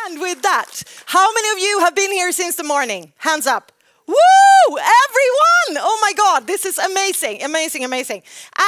And with that, how many of you have been here since the morning? Hands up. Woo! Everyone! Oh my God, this is amazing, amazing, amazing.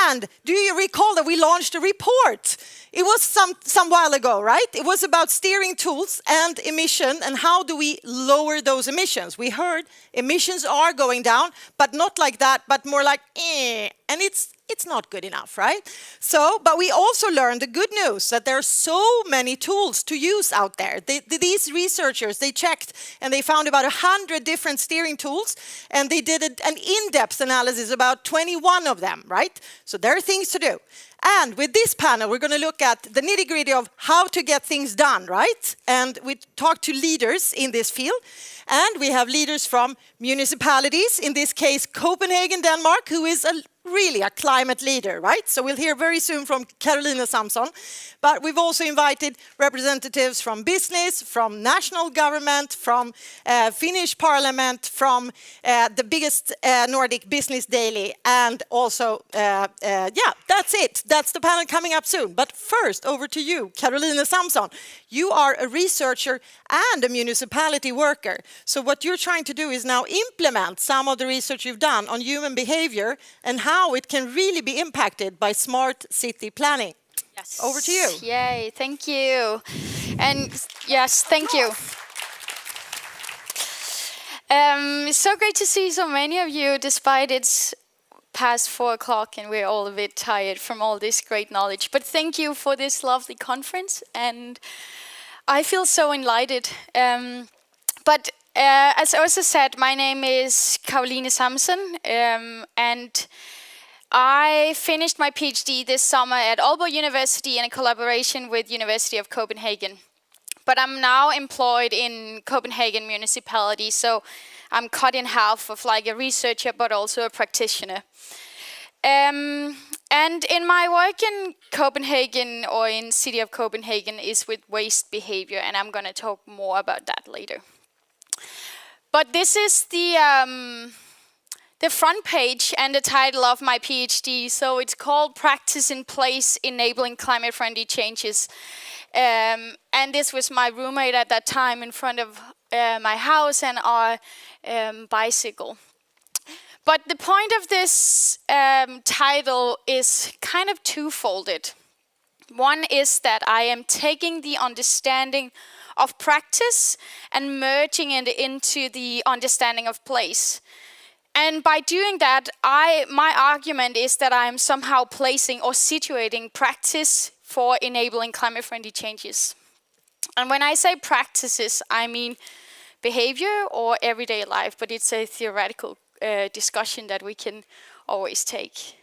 And do you recall that we launched a report? It was some while ago, right? It was about steering tools and emission and how do we lower those emissions. We heard emissions are going down, but not like that, but more like, and it's not good enough, right? So, but we also learned the good news that there are so many tools to use out there. These researchers, they checked and they found about 100 different steering tools and they did an in-depth analysis about 21 of them, right? So there are things to do. And with this panel, we're going to look at the nitty-gritty of how to get things done, right? And we talk to leaders in this field. And we have leaders from municipalities, in this case, Copenhagen, Denmark, who is really a climate leader, right? So we'll hear very soon from Caroline Samson. But we've also invited representatives from business, from national government, from Finnish parliament, from the biggest Nordic business daily, and also, yeah, that's it. That's the panel coming up soon. But first, over to you, Caroline Samson. You are a researcher and a municipality worker. So what you're trying to do is now implement some of the research you've done on human behavior and how it can really be impacted by smart city planning. Yes. Over to you. Yay, thank you. And yes, thank you. It's so great to see so many of you, despite it's past 4 o'clock and we're all a bit tired from all this great knowledge. But thank you for this lovely conference, and I feel so enlightened. But as also said, my name is Caroline Samson, and I finished my PhD this summer at Aalborg University in a collaboration with University of Copenhagen. But I'm now employed in Copenhagen municipality, so I'm cut in half of like a researcher, but also a practitioner. And in my work in Copenhagen, or in city of Copenhagen, is with waste behavior, and I'm going to talk more about that later. But this is the front page and the title of my PhD. So it's called Practice in Place Enabling Climate-Friendly Changes. And this was my roommate at that time in front of my house and our bicycle. But the point of this title is kind of twofolded. One is that I am taking the understanding of practice and merging it into the understanding of place. And by doing that, my argument is that I am somehow placing or situating practice for enabling climate-friendly changes. And when I say practices, I mean behavior or everyday life, but it's a theoretical discussion that we can always take.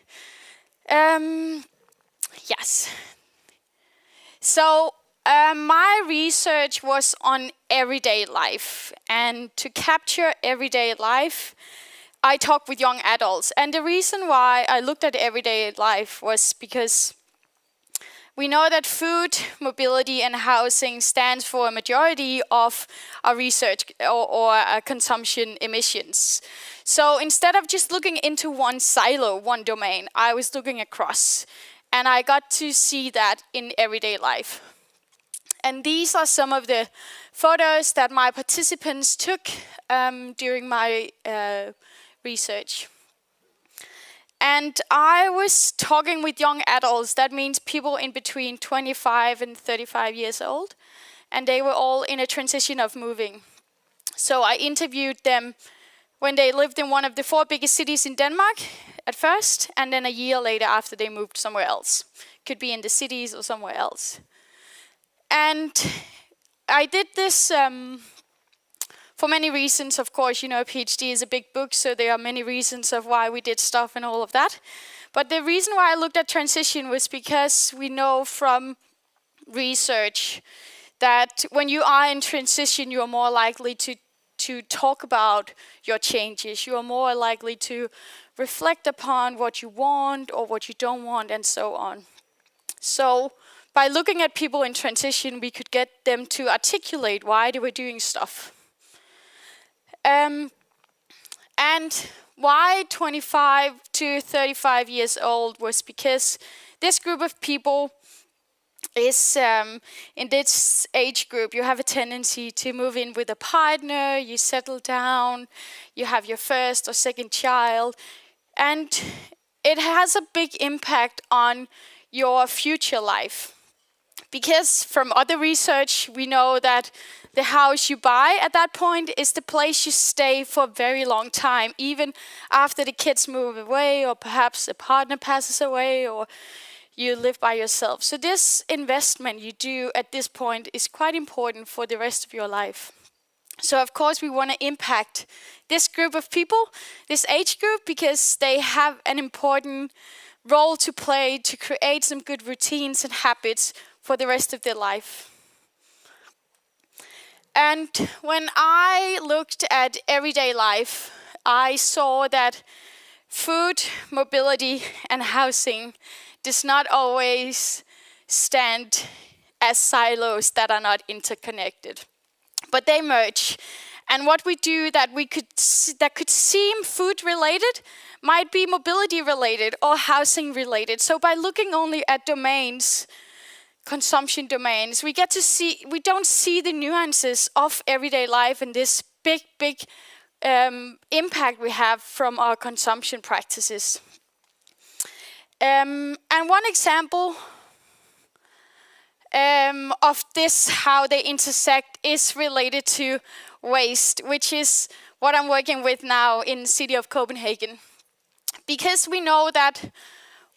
Yes. So my research was on everyday life, and to capture everyday life, I talked with young adults. And the reason why I looked at everyday life was because we know that food, mobility, and housing stands for a majority of our research or consumption emissions. So instead of just looking into one silo, one domain, I was looking across. And I got to see that in everyday life. And these are some of the photos that my participants took during my research. And I was talking with young adults. That means people in between 25 and 35 years old. And they were all in a transition of moving. So I interviewed them when they lived in one of the 4 biggest cities in Denmark at first, and then a year later after they moved somewhere else. Could be in the cities or somewhere else. And I did this for many reasons. Of course, you know, a PhD is a big book, so there are many reasons of why we did stuff and all of that. But the reason why I looked at transition was because we know from research that when you are in transition, you are more likely to talk about your changes. You are more likely to reflect upon what you want or what you don't want, and so on. So by looking at people in transition, we could get them to articulate why they were doing stuff. And why 25 to 35 years old was because this group of people is in this age group, you have a tendency to move in with a partner, you settle down, you have your first or second child, and it has a big impact on your future life. Because from other research, we know that the house you buy at that point is the place you stay for a very long time, even after the kids move away, or perhaps a partner passes away, or you live by yourself. So this investment you do at this point is quite important for the rest of your life. So of course we want to impact this group of people, this age group, because they have an important role to play to create some good routines and habits for the rest of their life. And when I looked at everyday life, I saw that food, mobility, and housing does not always stand as silos that are not interconnected, but they merge. And what we do that could seem food related might be mobility related or housing related. So by looking only at domains, consumption domains, we don't see the nuances of everyday life and this big impact we have from our consumption practices. And one example of this, how they intersect, is related to waste, which is what I'm working with now in the city of Copenhagen. Because we know that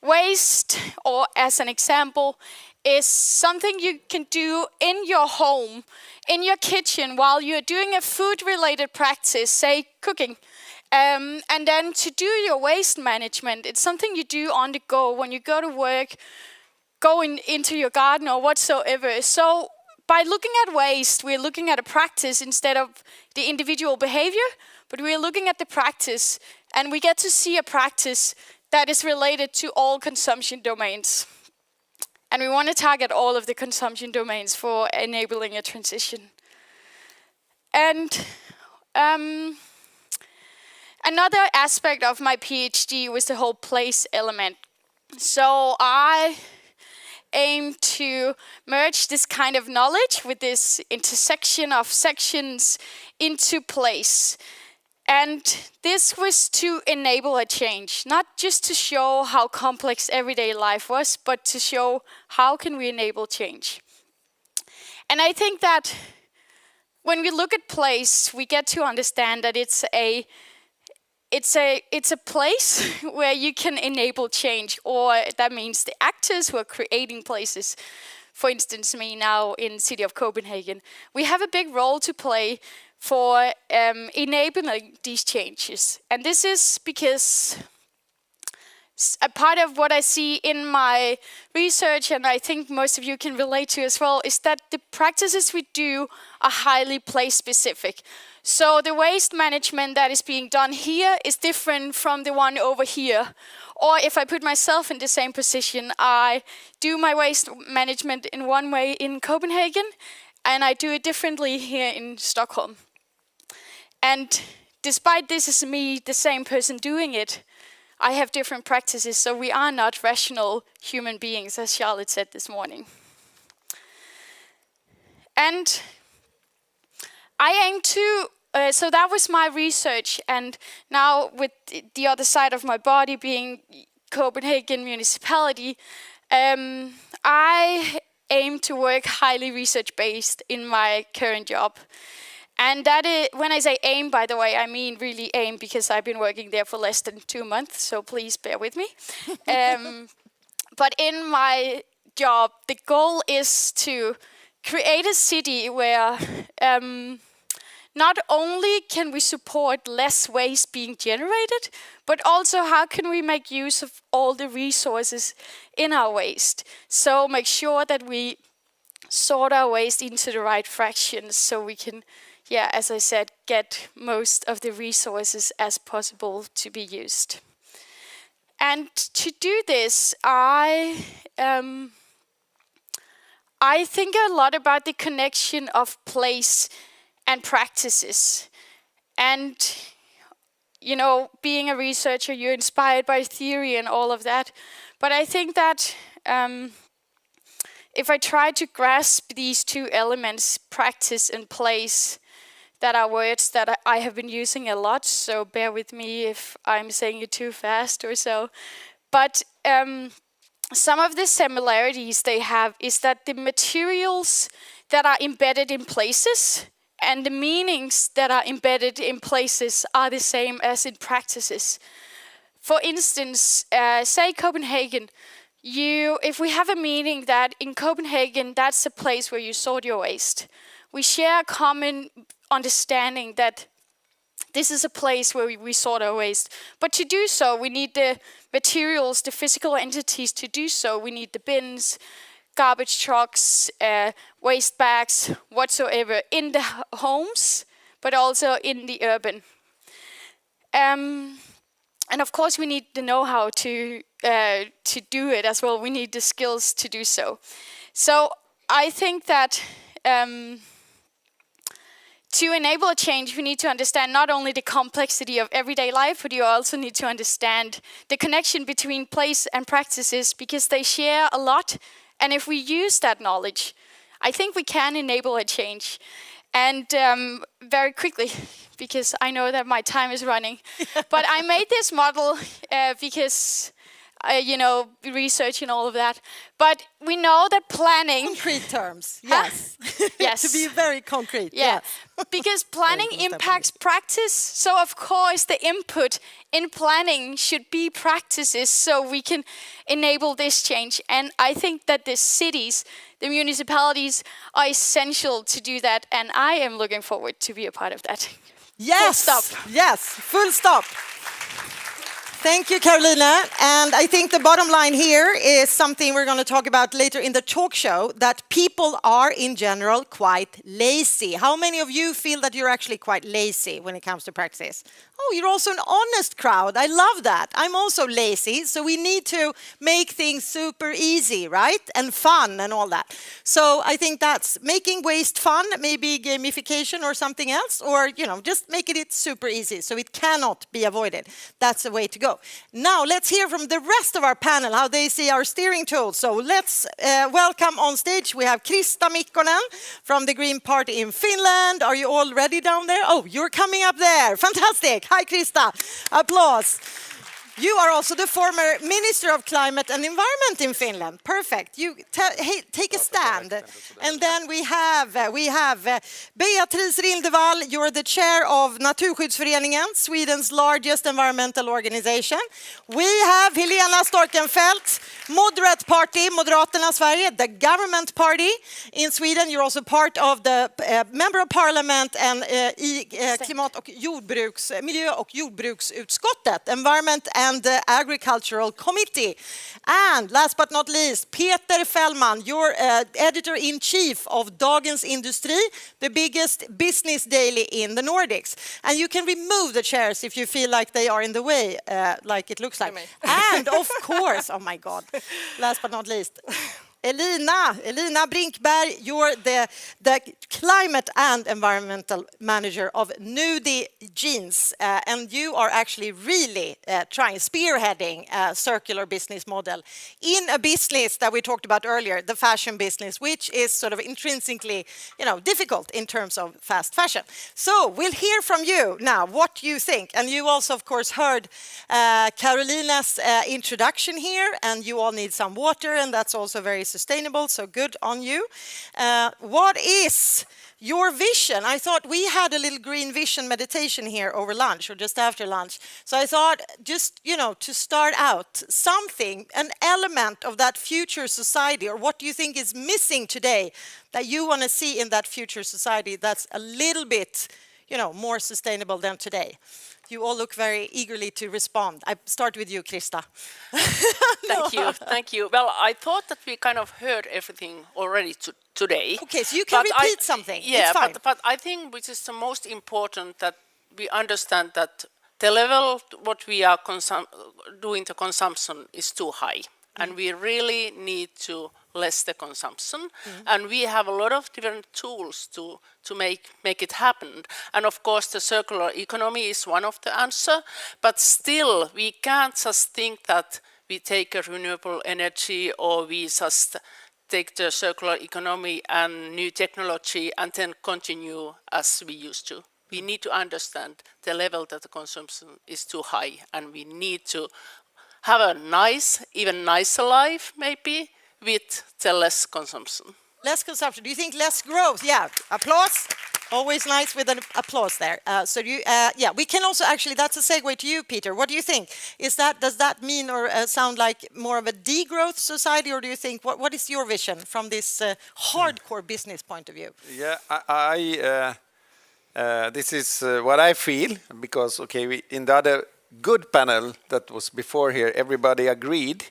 waste, or as an example, is something you can do in your home, in your kitchen, while you're doing a food-related practice, say cooking. And then to do your waste management, it's something you do on the go when you go to work, going into your garden or whatsoever. So by looking at waste, we're looking at a practice instead of the individual behavior, but we're looking at the practice, and we get to see a practice that is related to all consumption domains. And we want to target all of the consumption domains for enabling a transition. And another aspect of my PhD was the whole place element. So I aim to merge this kind of knowledge with this intersection of sections into place. And this was to enable a change, not just to show how complex everyday life was, but to show how can we enable change. And I think that when we look at place, we get to understand that it's a place where you can enable change, or that means the actors who are creating places. For instance, me now in the city of Copenhagen, we have a big role to play for enabling these changes. And this is because a part of what I see in my research, and I think most of you can relate to as well, is that the practices we do are highly place specific. So the waste management that is being done here is different from the one over here. Or if I put myself in the same position, I do my waste management in one way in Copenhagen, and I do it differently here in Stockholm. And despite this is me, the same person doing it, I have different practices, so we are not rational human beings, as Charlotte said this morning. And I aim to, so that was my research, and now with the other side of my body being Copenhagen municipality, I aim to work highly research-based in my current job. And that is, when I say aim, by the way, I mean really aim, because I've been working there for less than 2 months, so please bear with me. But in my job, the goal is to create a city where not only can we support less waste being generated, but also how can we make use of all the resources in our waste. So make sure that we sort our waste into the right fractions so we can, yeah, as I said, get most of the resources as possible to be used. And to do this, I think a lot about the connection of place and practices. And, you know, being a researcher, you're inspired by theory and all of that. But I think that if I try to grasp these two elements, practice and place, that are words that I have been using a lot, so bear with me if I'm saying it too fast or so. But some of the similarities they have is that the materials that are embedded in places and the meanings that are embedded in places are the same as in practices. For instance, say Copenhagen, if we have a meaning that in Copenhagen, that's a place where you sort your waste. We share a common understanding that this is a place where we sort our waste. But to do so, we need the materials, the physical entities to do so. We need the bins, garbage trucks, waste bags, whatsoever, in the homes, but also in the urban. And of course, we need the know-how to do it as well. We need the skills to do so. So I think that to enable a change, we need to understand not only the complexity of everyday life, but you also need to understand the connection between place and practices, because they share a lot. And if we use that knowledge, I think we can enable a change. And very quickly, because I know that my time is running, but I made this model because research and all of that. But we know that planning... Concrete terms, yes. Yes. To be very concrete, yeah. yes. Because planning impacts practice. So of course the input in planning should be practices so we can enable this change. And I think that the cities, the municipalities are essential to do that. And I am looking forward to be a part of that. Yes, Full stop. Yes, full stop. Thank you, Carolina. And I think the bottom line here is something we're going to talk about later in the talk show, that people are in general quite lazy. How many of you feel that you're actually quite lazy when it comes to practice? Oh, you're also an honest crowd. I love that. I'm also lazy, so we need to make things super easy, right? And fun and all that. So I think that's making waste fun, maybe gamification or something else, or just making it super easy so it cannot be avoided. That's the way to go. Now let's hear from the rest of our panel how they see our steering tools. So let's welcome on stage. We have Krista Mikkonen from the Green Party in Finland. Are you all ready down there? Oh, you're coming up there. Fantastic. Hi, Krista. Applause. You are also the former Minister of Climate and Environment in Finland. Perfect. You take a stand. And then we have Beatrice Rindevall. You're the chair of Naturskyddsföreningen, Sweden's largest environmental organization. We have Helena Storkenfeldt, Moderate Party, Moderaterna Sverige, the government party in Sweden. You're also part of the member of parliament and miljö- och jordbruksutskottet, environment and the Agricultural Committee. And last but not least, Peter Fällman, you're editor-in-chief of Dagens Industri, the biggest business daily in the Nordics. And you can remove the chairs if you feel like they are in the way, like it looks like. And of course, oh my God, last but not least, Elina Brinkberg, you're the climate and environmental manager of Nudie Jeans, and you are actually really spearheading a circular business model in a business that we talked about earlier, the fashion business, which is sort of intrinsically, difficult in terms of fast fashion. So we'll hear from you now what you think, and you also, of course, heard Carolina's introduction here, and you all need some water, and that's also very sustainable, so good on you. What is your vision? I thought we had a little green vision meditation here over lunch or just after lunch. So I thought just, to start out, something, an element of that future society, or what do you think is missing today that you want to see in that future society that's a little bit, more sustainable than today? You all look very eagerly to respond. I start with you, Krista. Thank you. Well, I thought that we kind of heard everything already today. Okay, so you can repeat something. Yeah, it's fine. But I think which is the most important that we understand that the level what we are doing the consumption is too high. And we really need to less the consumption. And we have a lot of different tools to make it happen. And of course, the circular economy is one of the answer. But still, we can't just think that we take a renewable energy or we just take the circular economy and new technology and then continue as we used to. We need to understand the level that the consumption is too high, and we need to have a nice, even nicer life, maybe, with the less consumption. Less consumption. Do you think less growth? Yeah. Applause. Always nice with an applause there. Yeah, we can also actually, that's a segue to you, Peter. What do you think? Does that mean or sound like more of a degrowth society, or do you think, what is your vision from this hardcore business point of view? Yeah, this is what I feel, because, okay, in the other good panel that was before here, everybody agreed.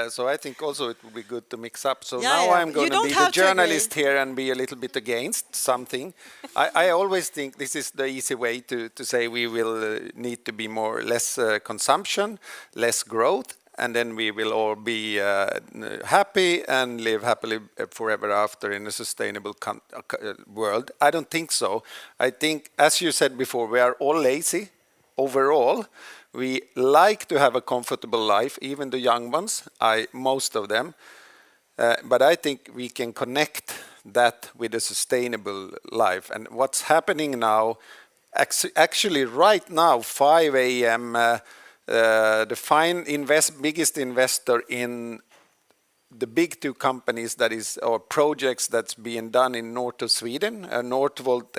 So I think also it would be good to mix up. So now I'm going to be the journalist here and be a little bit against something. I always think this is the easy way to say we will need to be less consumption, less growth, and then we will all be happy and live happily forever after in a sustainable world. I don't think so. I think, as you said before, we are all lazy overall. We like to have a comfortable life, even the young ones, most of them. But I think we can connect that with a sustainable life. And what's happening now, actually right now, 5 a.m., the biggest investor in the big 2 companies or projects that's being done in north of Sweden, Northvolt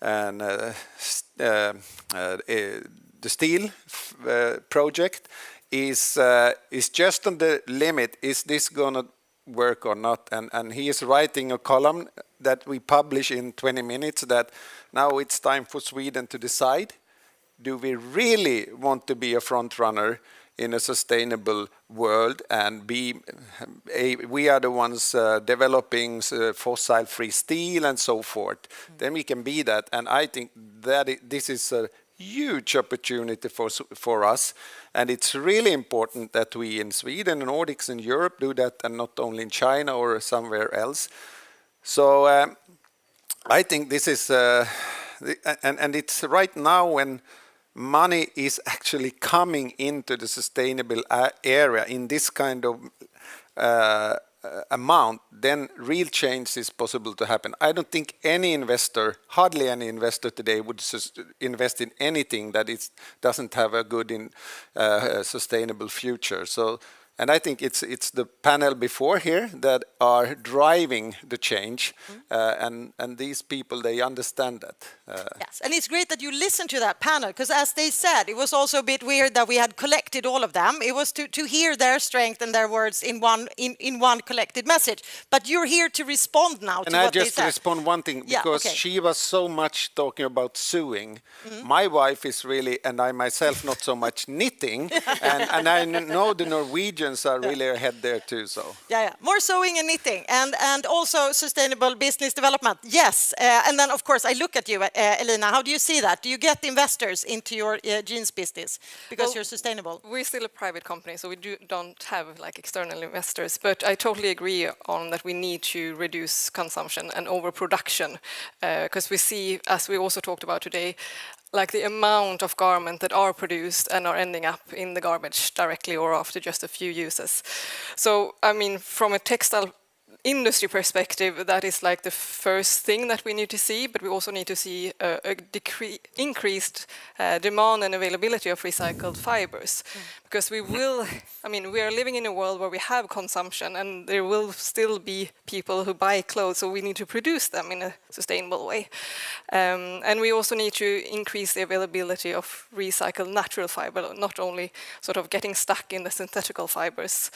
and the steel project is just on the limit. Is this going to work or not? And he is writing a column that we publish in 20 minutes that now it's time for Sweden to decide. Do we really want to be a front runner in a sustainable world and we are the ones developing fossil-free steel and so forth? Then we can be that. And I think that this is a huge opportunity for us, and it's really important that we in Sweden and Nordics and Europe do that, and not only in China or somewhere else. So I think this is and it's right now when money is actually coming into the sustainable area in this kind of amount, then real change is possible to happen. I don't think hardly any investor today would invest in anything that doesn't have a good sustainable future. And I think it's the panel before here that are driving the change, and these people, they understand that. Yes, and it's great that you listened to that panel, because as they said, it was also a bit weird that we had collected all of them. It was to hear their strength and their words in one collected message. But you're here to respond now to what they said. And I just respond one thing, because she was so much talking about sewing. My wife is really, and I myself, not so much knitting, and I know the Norwegians are really ahead there too. So more sewing and knitting, and also sustainable business development. Yes, and then of course I look at you, Elina. How do you see that? Do you get investors into your jeans business because you're sustainable? We're still a private company, so we don't have like external investors. But I totally agree on that we need to reduce consumption and overproduction, because we see, as we also talked about today, like the amount of garment that are produced and are ending up in the garbage directly or after just a few uses. So, I mean, from a textile industry perspective, that is like the first thing that we need to see, but we also need to see a increased demand and availability of recycled fibers. Because we are living in a world where we have consumption, and there will still be people who buy clothes, so we need to produce them in a sustainable way. And we also need to increase the availability of recycled natural fiber, not only sort of getting stuck in the synthetical fibers.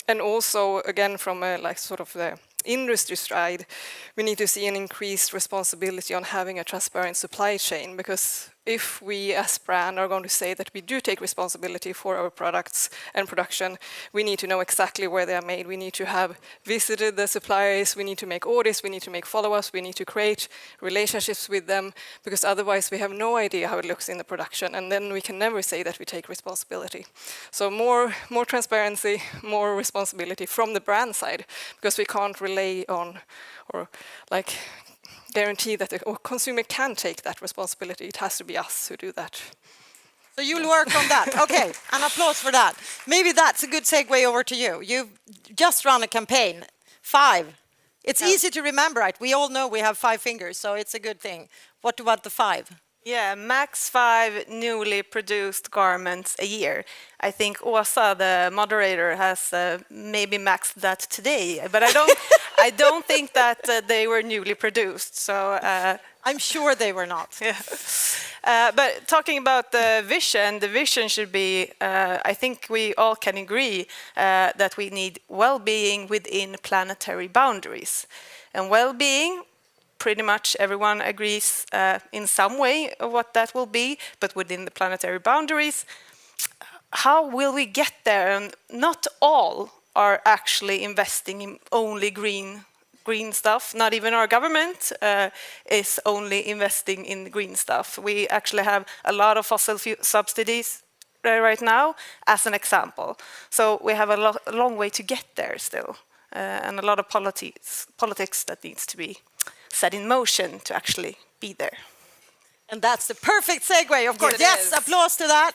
And also, again, from the industry side, we need to see an increased responsibility on having a transparent supply chain, because if we as brand are going to say that we do take responsibility for our products and production, we need to know exactly where they are made. We need to have visited the suppliers, we need to make orders, we need to make follow-ups, we need to create relationships with them, because otherwise we have no idea how it looks in the production, and then we can never say that we take responsibility. So more transparency, more responsibility from the brand side, because we can't rely on or guarantee that the consumer can take that responsibility. It has to be us who do that. So you'll work on that. Okay, an applause for that. Maybe that's a good segue over to you. You've just run a campaign, 5. It's easy to remember, right? We all know we have 5 fingers, so it's a good thing. What about the 5? Yeah, max 5 newly produced garments a year. I think Åsa, the moderator, has maybe maxed that today, but I don't think that they were newly produced. So I'm sure they were not. yeah. But talking about the vision should be, I think we all can agree that we need well-being within planetary boundaries. And well-being, pretty much everyone agrees in some way of what that will be, but within the planetary boundaries, how will we get there? And not all are actually investing in only green stuff. Not even our government is only investing in green stuff. We actually have a lot of fossil fuel subsidies right now, as an example. So we have a long way to get there still, and a lot of politics that needs to be set in motion to actually be there. And that's the perfect segue, of course. Yes, it Yes, is. applause to that.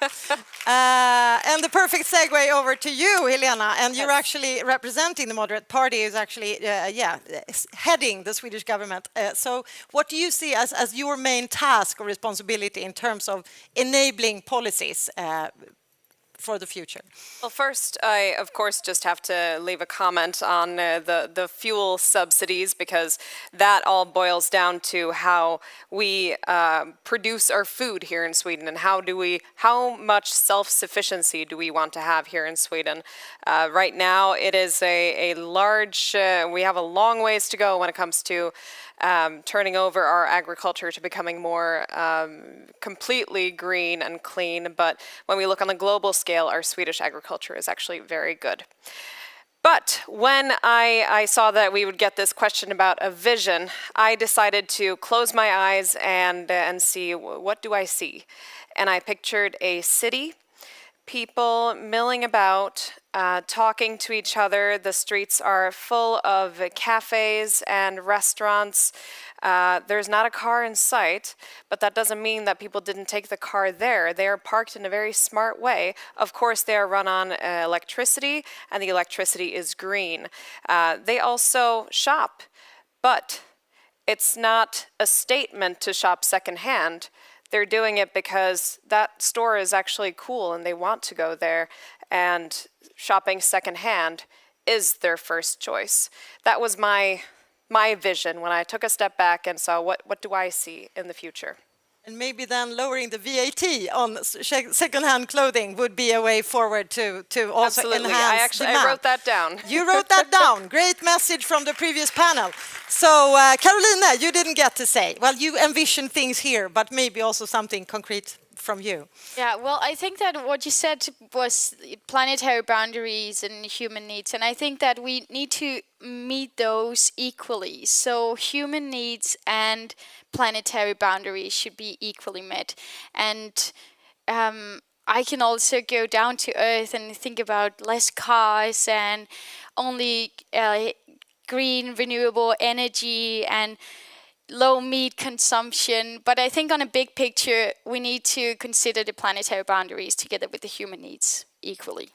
And the perfect segue over to you, Helena. And you're actually representing the Moderate Party, who's actually, heading the Swedish government. So what do you see as your main task or responsibility in terms of enabling policies for the future? Well, first, I, of course, just have to leave a comment on the fuel subsidies, because that all boils down to how we produce our food here in Sweden, and how much self-sufficiency do we want to have here in Sweden. Right now, it is a large, we have a long ways to go when it comes to turning over our agriculture to becoming more completely green and clean. But when we look on the global scale, our Swedish agriculture is actually very good. But when I saw that we would get this question about a vision, I decided to close my eyes and see, what do I see? And I pictured a city, people milling about, talking to each other. The streets are full of cafes and restaurants. There's not a car in sight, but that doesn't mean that people didn't take the car there. They are parked in a very smart way. Of course, they are run on electricity, and the electricity is green. They also shop, but it's not a statement to shop secondhand. They're doing it because that store is actually cool and they want to go there, and shopping secondhand is their first choice. That was my vision when I took a step back and saw what do I see in the future. And maybe then lowering the VAT on second-hand clothing would be a way forward to also Absolutely. enhance demand. I wrote that down. You wrote that down. Great message from the previous panel. So, Carolina, you didn't get to say. Well, you envision things here, but maybe also something concrete from you. Yeah, well, I think that what you said was planetary boundaries and human needs, and I think that we need to meet those equally. So human needs and planetary boundaries should be equally met. And I can also go down to earth and think about less cars and only green renewable energy and low meat consumption. But I think on a big picture, we need to consider the planetary boundaries together with the human needs equally.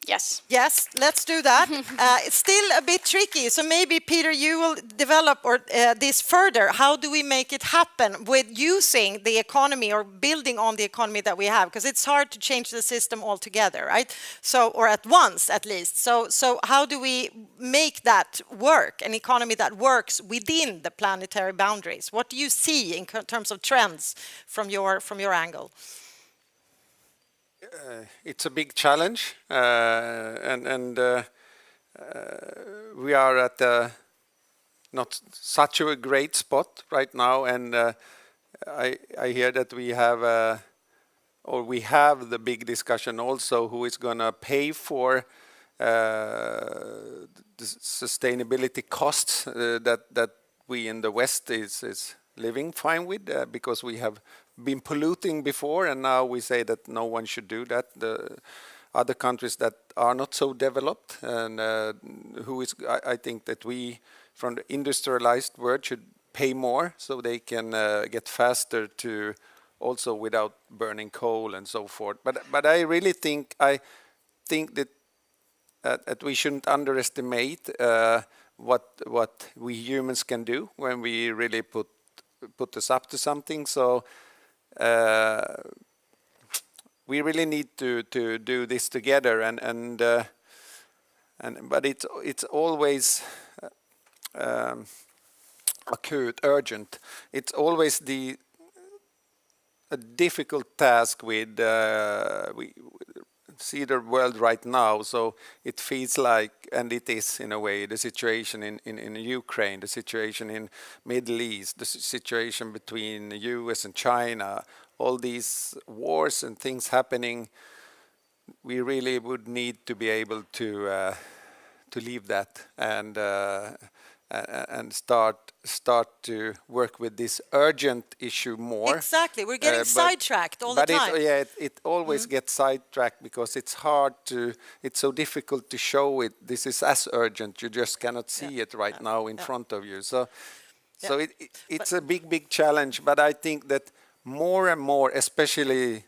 Yes. Yes, let's do that. It's still a bit tricky, so maybe, Peter, you will develop this further. How do we make it happen with using the economy or building on the economy that we have? Because it's hard to change the system altogether, right? So, or at once, at least. So how do we make that work, an economy that works within the planetary boundaries? What do you see in terms of trends from your angle? It's a big challenge, and we are at not such a great spot right now. And I hear that we have the big discussion also who is going to pay for the sustainability costs that we in the West is living fine with, because we have been polluting before, and now we say that no one should do that. The other countries that are not so developed, and I think that we, from the industrialized world, should pay more so they can get faster to also without burning coal and so forth. But I really think that we shouldn't underestimate what we humans can do when we really put us up to something. So we really need to do this together, but it's always acute, urgent. It's always a difficult task with we see the world right now. So it feels like, and it is in a way, the situation in Ukraine, the situation in Middle East, the situation between the US and China, all these wars and things happening. We really would need to be able to leave that and start to work with this urgent issue more. Exactly, we're getting sidetracked all the time. But it always gets sidetracked because it's hard to, it's so difficult to show it. This is as urgent. You just cannot see it right now in front of you. So it's a big challenge. But I think that more and more, especially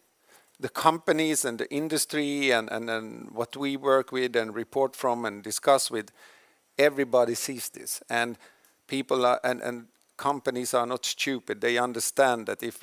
the companies and the industry and what we work with and report from and discuss with, everybody sees this, and people are, and companies are not stupid. They understand that if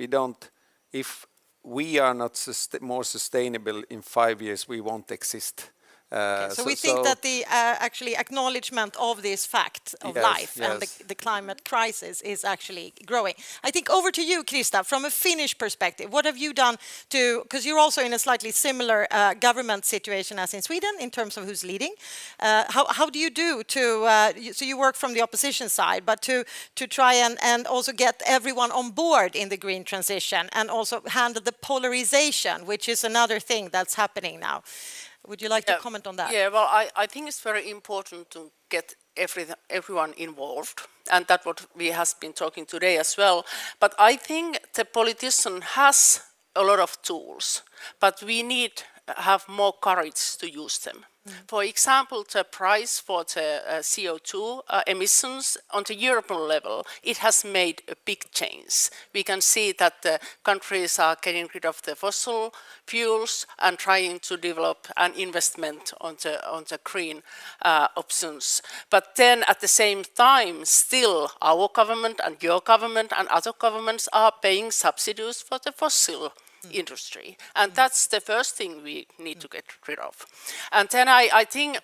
we are not more sustainable in 5 years, we won't exist. So we think that the actually acknowledgement of this fact of life and the climate crisis is actually growing. I think over to you, Krista, from a Finnish perspective, what have you done to, because you're also in a slightly similar government situation as in Sweden in terms of who's leading. How do you do to, so you work from the opposition side, but to try and also get everyone on board in the green transition and also handle the polarization, which is another thing that's happening now. Would you like to comment on that? Yeah, well, I think it's very important to get everyone involved, and that's what we have been talking today as well. But I think the politician has a lot of tools, but we need to have more courage to use them. For example, the price for the CO2 emissions on the European level, it has made a big change. We can see that the countries are getting rid of the fossil fuels and trying to develop an investment on the green options. But then at the same time, still our government and your government and other governments are paying subsidies for the fossil industry, and that's the first thing we need to get rid of. And then I think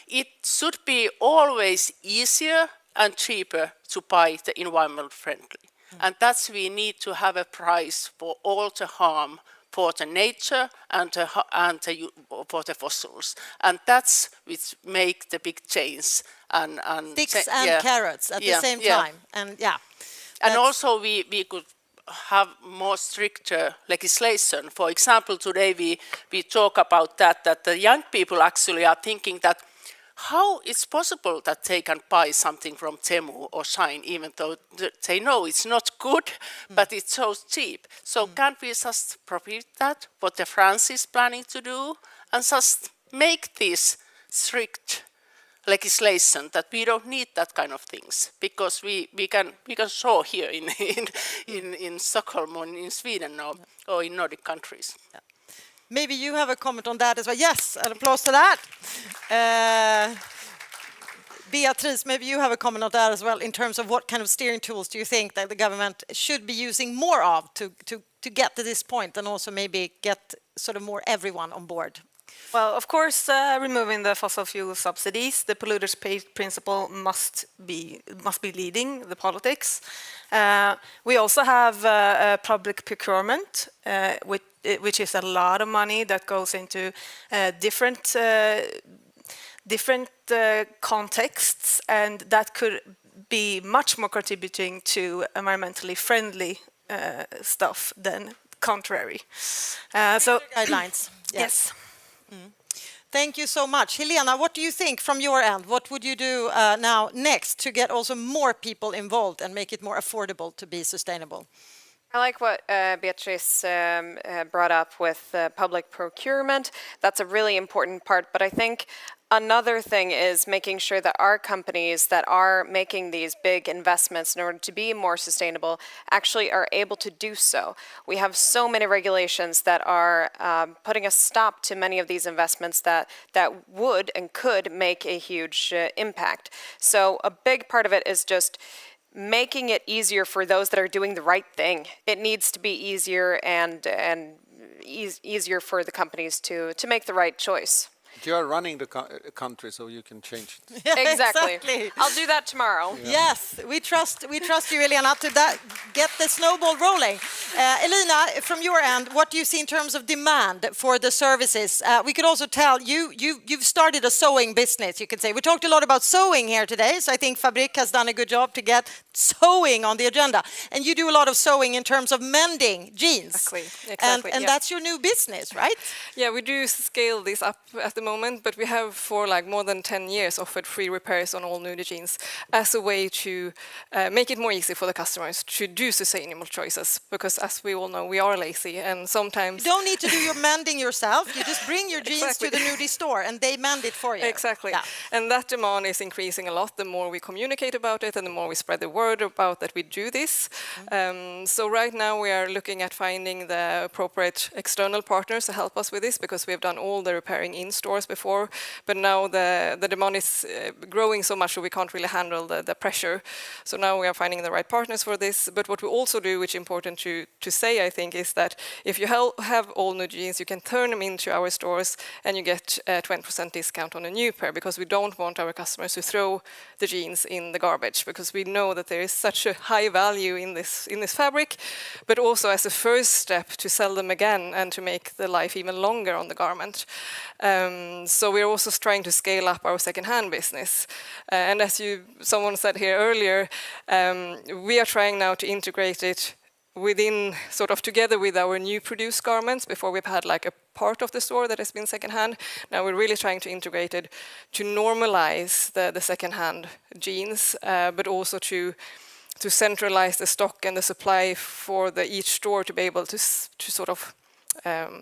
it should be always easier and cheaper to buy the environment friendly, and that's we need to have a price for all the harm for the nature and for the fossils, and that's which make the big change. And sticks and carrots at the same time, and also we could have more stricter legislation. For example, today we talk about that the young people actually are thinking that how it's possible that they can buy something from Temu or Shine, even though they know it's not good, but it's so cheap. So can't we just prohibit that, what the France is planning to do, and just make this strict legislation that we don't need that kind of things, because we can show here in Stockholm or in Sweden or in Nordic countries. Maybe you have a comment on that as well. Yes, an applause to that. Beatrice, maybe you have a comment on that as well in terms of what kind of steering tools do you think that the government should be using more of to get to this point, and also maybe get sort of more everyone on board? Well, of course, removing the fossil fuel subsidies, the polluters pay principle must be leading the politics. We also have public procurement, which is a lot of money that goes into different contexts, and that could be much more contributing to environmentally friendly stuff than contrary. So guidelines. Yes. Thank you so much. Helena, what do you think from your end? What would you do now next to get also more people involved and make it more affordable to be sustainable? I like what Beatrice brought up with public procurement. That's a really important part, but I think Another thing is making sure that our companies that are making these big investments in order to be more sustainable actually are able to do so. We have so many regulations that are putting a stop to many of these investments that would and could make a huge impact. So a big part of it is just making it easier for those that are doing the right thing. It needs to be easier and easier for the companies to make the right choice. You are running the country, so you can change it. Yeah, Exactly. I'll do that tomorrow. Yes, we trust you, Elena, to get the snowball rolling. Elina, from your end, what do you see in terms of demand for the services? We could also tell you've started a sewing business, you could say. We talked a lot about sewing here today, so I think Fabrik has done a good job to get sewing on the agenda. And you do a lot of sewing in terms of mending jeans. Exactly. And that's your new business, right? Yeah, we do scale this up at the moment, but we have for like more than 10 years offered free repairs on all nudie jeans as a way to make it more easy for the customers to do sustainable choices, because as we all know, we are lazy and sometimes... You don't need to do your mending yourself, you just bring your jeans Exactly. to the nudie store and they mend it for you. Exactly. Yeah. And that demand is increasing a lot the more we communicate about it and the more we spread the word about that we do this. So right now we are looking at finding the appropriate external partners to help us with this, because we have done all the repairing in stores before, but now the demand is growing so much that we can't really handle the pressure. So now we are finding the right partners for this. But what we also do, which is important to say, I think, is that if you have all new jeans, you can turn them into our stores and you get a 20% discount on a new pair, because we don't want our customers to throw the jeans in the garbage, because we know that there is such a high value in this fabric, but also as a first step to sell them again and to make the life even longer on the garment. So we're also trying to scale up our second-hand business. And as someone said here earlier, we are trying now to integrate it within, sort of together with our new produced garments. Before we've had like a part of the store that has been second-hand. Now we're really trying to integrate it to normalize the second-hand jeans, but also to centralize the stock and the supply for each store to be able to sort of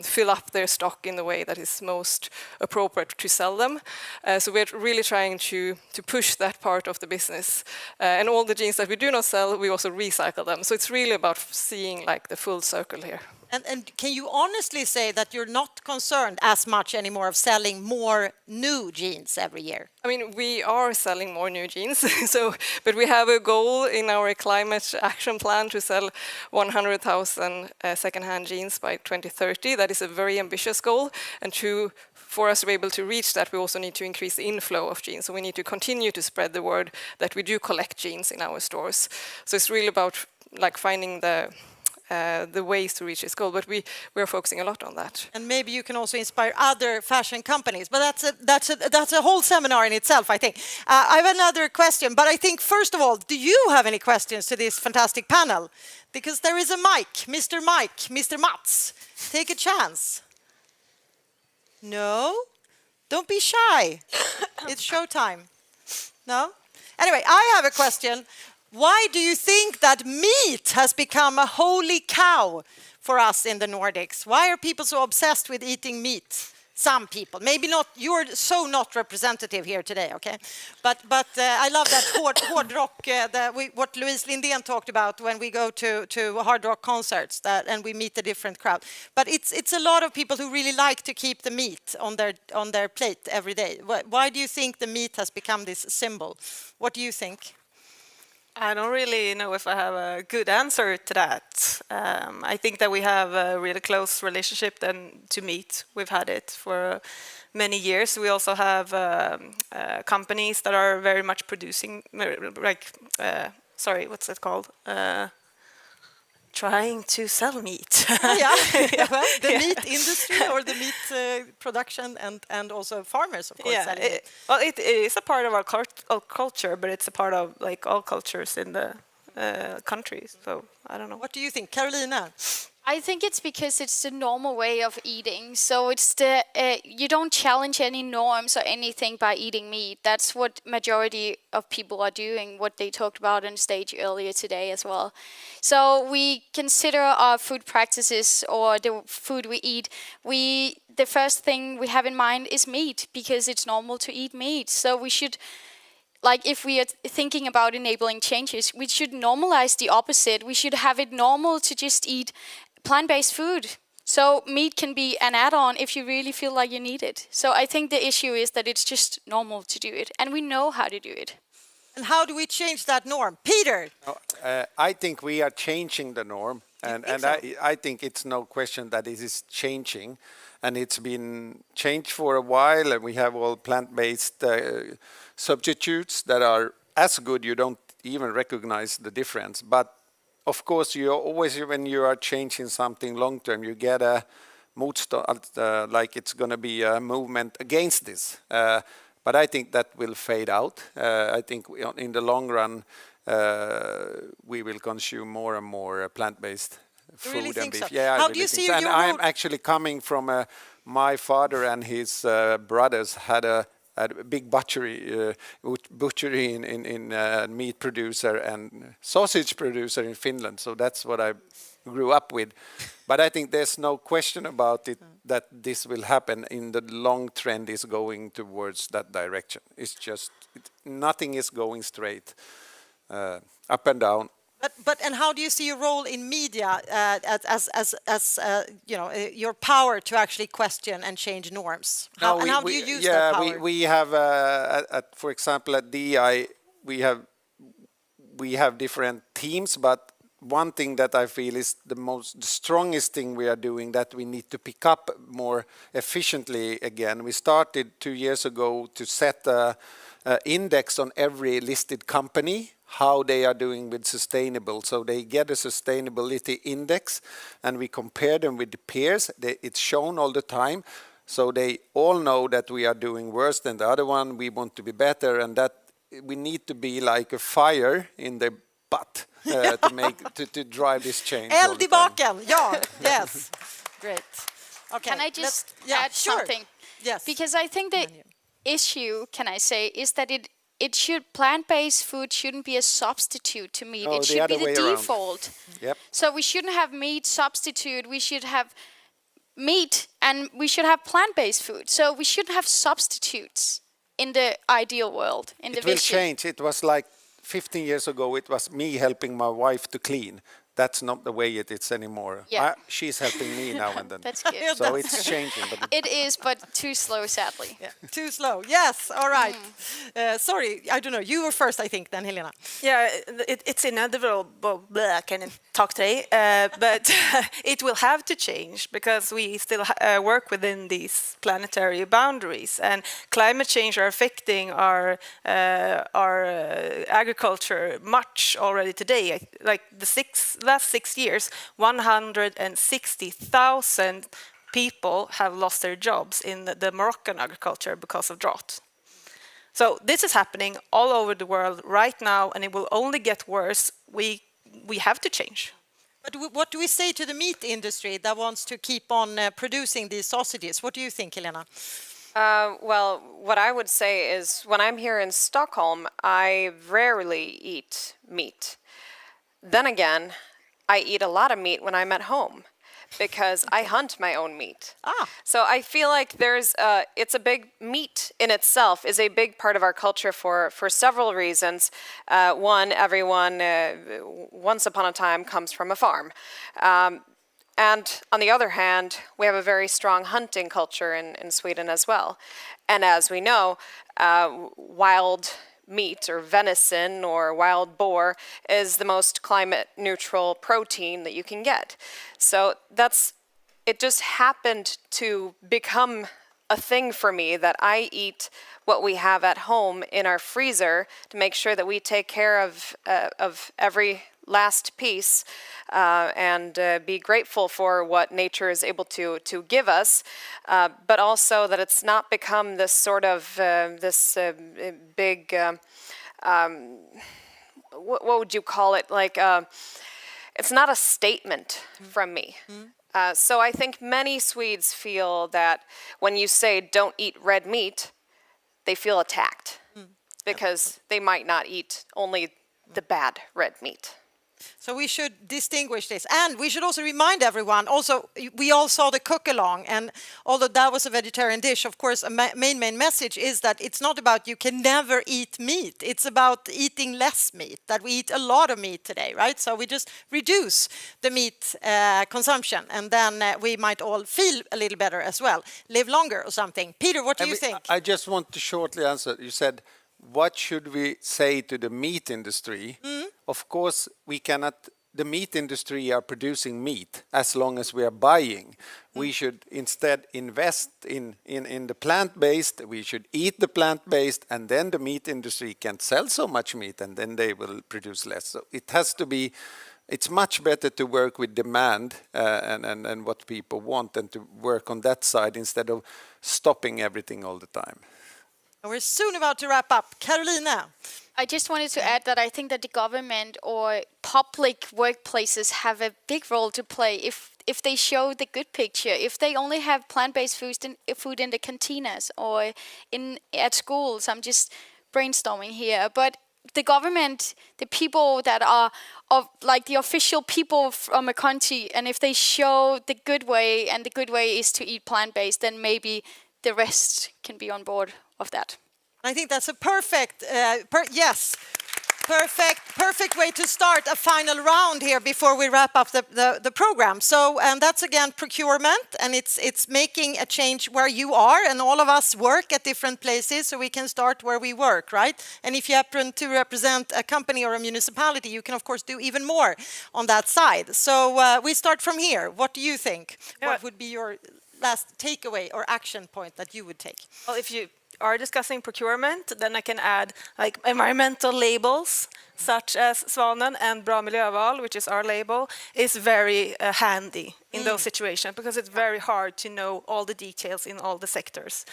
fill up their stock in the way that is most appropriate to sell them. So we're really trying to push that part of the business. And all the jeans that we do not sell, we also recycle them. So it's really about seeing like the full circle here. And can you honestly say that you're not concerned as much anymore of selling more new jeans every year? I mean, we are selling more new jeans, but we have a goal in our climate action plan to sell 100,000 second-hand jeans by 2030. That is a very ambitious goal, and for us to be able to reach that, we also need to increase the inflow of jeans. So we need to continue to spread the word that we do collect jeans in our stores. So it's really about like finding the ways to reach this goal, but we are focusing a lot on that. And maybe you can also inspire other fashion companies, but that's a whole seminar in itself, I think. I have another question, but I think first of all, do you have any questions to this fantastic panel? Because there is a mic, Mr. Mats, take a chance. No? Don't be shy. It's showtime. No? Anyway, I have a question. Why do you think that meat has become a holy cow for us in the Nordics? Why are people so obsessed with eating meat? Some people, maybe not. You're so not representative here today, okay? But I love that hard rock. What Louise Lindén talked about when we go to hard rock concerts, and we meet a different crowd. But it's a lot of people who really like to keep the meat on their plate every day. Why do you think the meat has become this symbol? What do you think? I don't really know if I have a good answer to that. I think that we have a really close relationship to meat. We've had it for many years. We also have companies that are very much producing, what's it called? Trying to sell meat. Yeah. Well, the meat industry or the meat production and also farmers, of course. Yeah, it is a part of our culture, but it's a part of like all cultures in the countries. So I don't know. What do you think, Carolina? I think it's because it's the normal way of eating. So it's the you don't challenge any norms or anything by eating meat. That's what majority of people are doing. What they talked about on stage earlier today as well. So we consider our food practices or the food we eat. The first thing we have in mind is meat because it's normal to eat meat. So we should, like, if we are thinking about enabling changes, we should normalize the opposite. We should have it normal to just eat plant-based food. So meat can be an add-on if you really feel like you need it. So I think the issue is that it's just normal to do it, and we know how to do it. And how do we change that norm? Peter! I think we are changing the norm, and I think it's no question that it is changing, and it's been changed for a while, and we have all plant-based substitutes that are as good. You don't even recognize the difference, but of course, you always, when you are changing something long term, you get a motstånd, like it's going to be a movement against this. But I think that will fade out. I think in the long run, we will consume more and more plant-based food really and think beef. so? Yeah, How I do you really see think so. your And I'm role- actually coming from my father and his brothers had a big butchery in meat producer and sausage producer in Finland. So that's what I grew up with. But I think there's no question about it that this will happen. In the long trend is going towards that direction. It's just nothing is going straight up and down. And how do you see your role in media as you know, your power to actually question and change norms? How do you use that power? We have, for example, at DI, we have different teams, but one thing that I feel is the strongest thing we are doing that we need to pick up more efficiently again. We started 2 years ago to set an index on every listed company, how they are doing with sustainable. So they get a sustainability index and we compare them with the peers. It's shown all the time. So they all know that we are doing worse than the other one. We want to be better, and that we need to be like a fire in the butt to drive this change. Eld i baken, ja, yes. Great. Okay. Can I just add sure. something? Yes. Because I think the issue, can I say, is that plant-based food shouldn't be a substitute to meat. No, it the should be other the way around. default. Yep. So we shouldn't have meat substitute. We should have meat and we should have plant-based food. So we shouldn't have substitutes in the ideal world, in the It will vision. change. It was like 15 years ago, it was me helping my wife to clean. That's not the way it is anymore. Yeah. She's helping me now and then. That's good. So it's changing. But It is, but too slow, sadly. Yeah, too slow. Yes, all right. Sorry, I don't know. You were first, I think, then Helena. Yeah, it's inevitable. I can't talk today, but it will have to change because we still work within these planetary boundaries, and climate change are affecting our agriculture much already today. Like the last 6 years, 160,000 people have lost their jobs in the Moroccan agriculture because of drought. So this is happening all over the world right now, and it will only get worse. We have to change. But what do we say to the meat industry that wants to keep on producing these sausages? What do you think, Helena? Well, what I would say is when I'm here in Stockholm, I rarely eat meat. Then again, I eat a lot of meat when I'm at home because I hunt my own meat. So I feel like it's a big, meat in itself is a big part of our culture for several reasons. One, everyone once upon a time comes from a farm. And on the other hand, we have a very strong hunting culture in Sweden as well. And as we know, wild meat or venison or wild boar is the most climate neutral protein that you can get. So it just happened to become a thing for me that I eat what we have at home in our freezer to make sure that we take care of every last piece and be grateful for what nature is able to give us, but also that it's not become this sort of big, what would you call it? Like it's not a statement from me. So I think many Swedes feel that when you say don't eat red meat, they feel attacked because they might not eat only the bad red meat. So we should distinguish this. And we should also remind everyone, also, we all saw the cook-along, and although that was a vegetarian dish, of course, a main message is that it's not about you can never eat meat. It's about eating less meat, that we eat a lot of meat today, right? So we just reduce the meat consumption, and then we might all feel a little better as well, live longer or something. Peter, what do you think? I just want to shortly answer. You said, what should we say to the meat industry? Of course, we cannot, the meat industry are producing meat as long as we are buying. We should instead invest in the plant-based, we should eat the plant-based, and then the meat industry can sell so much meat and then they will produce less. So it has to be, it's much better to work with demand and what people want and to work on that side instead of stopping everything all the time. We're soon about to wrap up. Carolina. I just wanted to add that I think that the government or public workplaces have a big role to play if they show the good picture. If they only have plant-based food in the cantinas or at schools, I'm just brainstorming here. But the government, the people that are of like the official people from a country, and if they show the good way, and the good way is to eat plant-based, then maybe the rest can be on board of that. I think that's a perfect, perfect way to start a final round here before we wrap up the program. So, and that's again procurement, and it's making a change where you are, and all of us work at different places, so we can start where we work, right? And if you happen to represent a company or a municipality, you can of course do even more on that side. So we start from here. What do you think? Yeah. What would be your last takeaway or action point that you would take? Well, if you are discussing procurement, then I can add like environmental labels such as Svanen and Bra Miljöval, which is our label, is very handy in those situations because it's very hard to know all the details in all the sectors.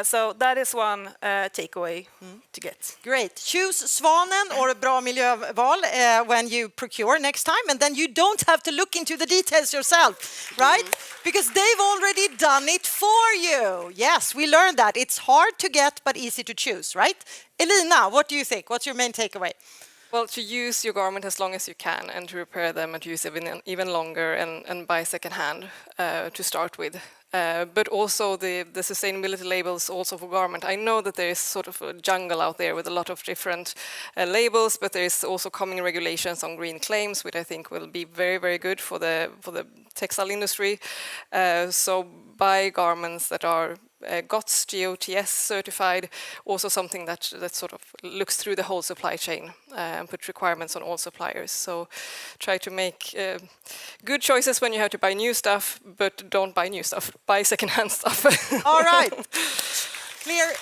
So that is one takeaway to get. Great. Choose Svanen or Bra Miljöval when you procure next time, and then you don't have to look into the details yourself, right? Because they've already done it for you. Yes, we learned that. It's hard to get, but easy to choose, right? Elina, what do you think? What's your main takeaway? Well, to use your garment as long as you can and to repair them and to use even longer and buy secondhand to start with. But also the sustainability labels also for garment. I know that there is sort of a jungle out there with a lot of different labels, but there is also coming regulations on green claims, which I think will be very, very good for the textile industry. So buy garments that are GOTS, GOTS certified, also something that sort of looks through the whole supply chain and put requirements on all suppliers. So try to make good choices when you have to buy new stuff, but don't buy new stuff. Buy secondhand stuff. All right.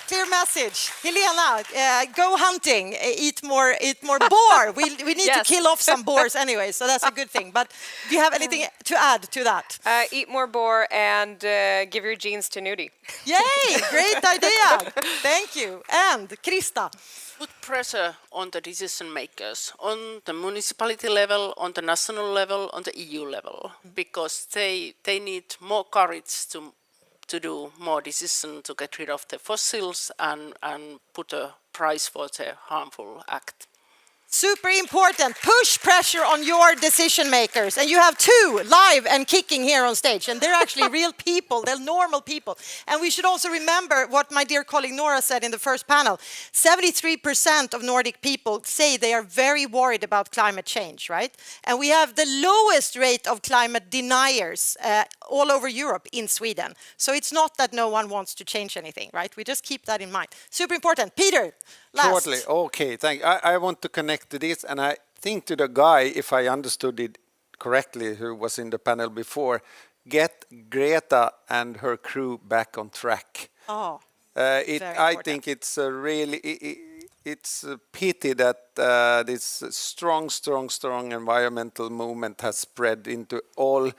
Clear message. Helena, go hunting, eat more boar. We need to kill off some boars anyway, so that's a good thing. But do you have anything to add to that? Eat more boar and give your jeans to Nudie. Yay, great idea. Thank you. And Krista. Put pressure on the decision makers, on the municipality level, on the national level, on the EU level, because they need more courage to do more decision to get rid of the fossils and put a price for the harmful act. Super important. Push pressure on your decision makers. And you have two live and kicking here on stage. And they're actually real people. They're normal people. And we should also remember what my dear colleague Nora said in the first panel. 73% of Nordic people say they are very worried about climate change, right? And we have the lowest rate of climate deniers all over Europe in Sweden. So it's not that no one wants to change anything, right? We just keep that in mind. Super important. Peter, last. Shortly, okay, thank you. I want to connect to this, and I think to the guy, if I understood it correctly, who was in the panel before, get Greta and her crew back on track. Oh, I think it's it's a pity that this strong environmental movement has spread into all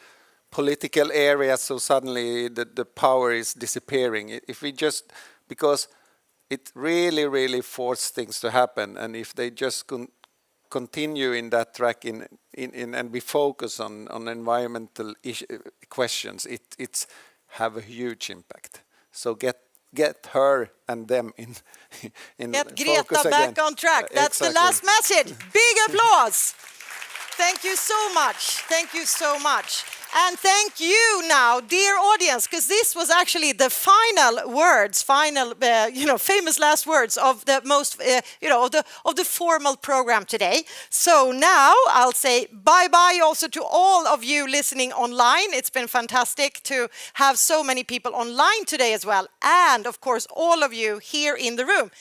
political areas, so suddenly the power is disappearing. If we just, because it really forced things to happen, and if they just continue in that track and be focused on environmental questions, it's have a huge impact. So get her and them in Get focus Greta again. back on track. That's the Exactly. last message. Big applause. Thank you so much. Thank you so much. And thank you now, dear audience, because this was actually the final words, famous last words of the most, of the formal program today. So now I'll say bye-bye also to all of you listening online. It's been fantastic to have so many people online today as well. And of course, all of you here in the room.